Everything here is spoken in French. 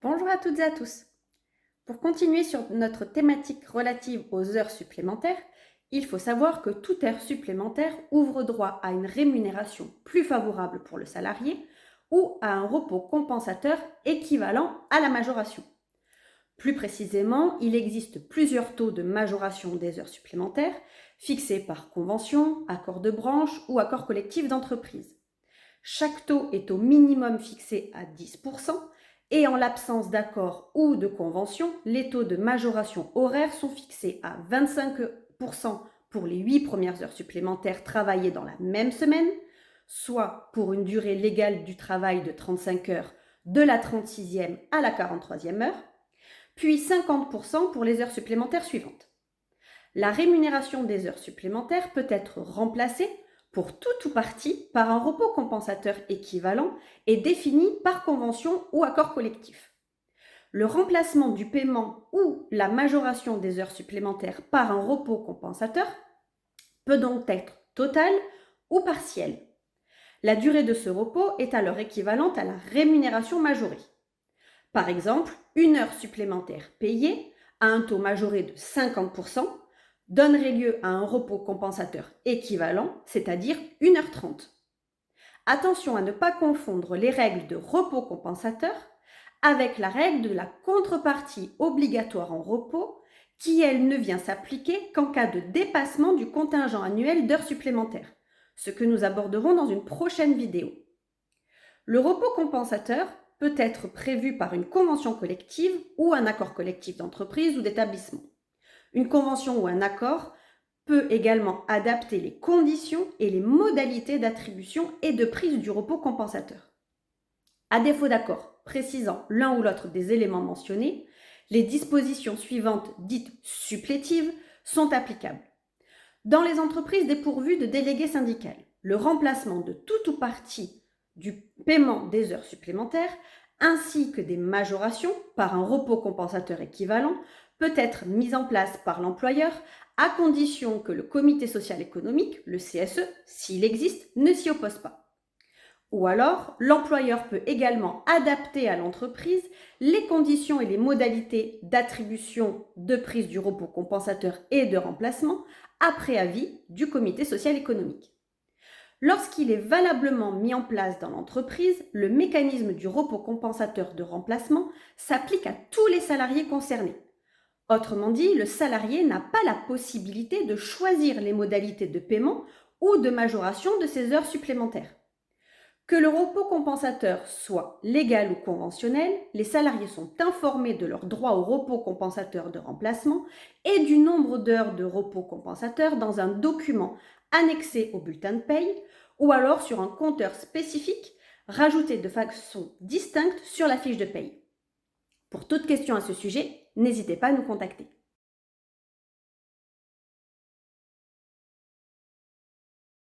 Bonjour à toutes et à tous. Pour continuer sur notre thématique relative aux heures supplémentaires, il faut savoir que toute heure supplémentaire ouvre droit à une rémunération plus favorable pour le salarié ou à un repos compensateur équivalent à la majoration. Plus précisément, il existe plusieurs taux de majoration des heures supplémentaires fixés par convention, accord de branche ou accord collectif d'entreprise. Chaque taux est au minimum fixé à 10% et en l'absence d'accord ou de convention, les taux de majoration horaire sont fixés à 25% pour les 8 premières heures supplémentaires travaillées dans la même semaine, soit pour une durée légale du travail de 35 heures de la 36e à la 43e heure, puis 50% pour les heures supplémentaires suivantes. La rémunération des heures supplémentaires peut être remplacée pour tout ou partie par un repos compensateur équivalent et défini par convention ou accord collectif. Le remplacement du paiement ou la majoration des heures supplémentaires par un repos compensateur peut donc être total ou partiel. La durée de ce repos est alors équivalente à la rémunération majorée. Par exemple, une heure supplémentaire payée à un taux majoré de 50% donnerait lieu à un repos compensateur équivalent, c'est-à-dire 1h30. Attention à ne pas confondre les règles de repos compensateur avec la règle de la contrepartie obligatoire en repos qui, elle, ne vient s'appliquer qu'en cas de dépassement du contingent annuel d'heures supplémentaires, ce que nous aborderons dans une prochaine vidéo. Le repos compensateur peut être prévu par une convention collective ou un accord collectif d'entreprise ou d'établissement. Une convention ou un accord peut également adapter les conditions et les modalités d'attribution et de prise du repos compensateur. À défaut d'accord précisant l'un ou l'autre des éléments mentionnés, les dispositions suivantes dites supplétives sont applicables. Dans les entreprises dépourvues de délégués syndicaux, le remplacement de tout ou partie du paiement des heures supplémentaires ainsi que des majorations par un repos compensateur équivalent peut être mis en place par l'employeur à condition que le comité social économique, le CSE, s'il existe, ne s'y oppose pas. Ou alors, l'employeur peut également adapter à l'entreprise les conditions et les modalités d'attribution de prise du repos compensateur et de remplacement après avis du comité social économique. Lorsqu'il est valablement mis en place dans l'entreprise, le mécanisme du repos compensateur de remplacement s'applique à tous les salariés concernés. Autrement dit, le salarié n'a pas la possibilité de choisir les modalités de paiement ou de majoration de ses heures supplémentaires. Que le repos compensateur soit légal ou conventionnel, les salariés sont informés de leur droit au repos compensateur de remplacement et du nombre d'heures de repos compensateur dans un document annexé au bulletin de paye ou alors sur un compteur spécifique rajouté de façon distincte sur la fiche de paye. Pour toute question à ce sujet, n'hésitez pas à nous contacter.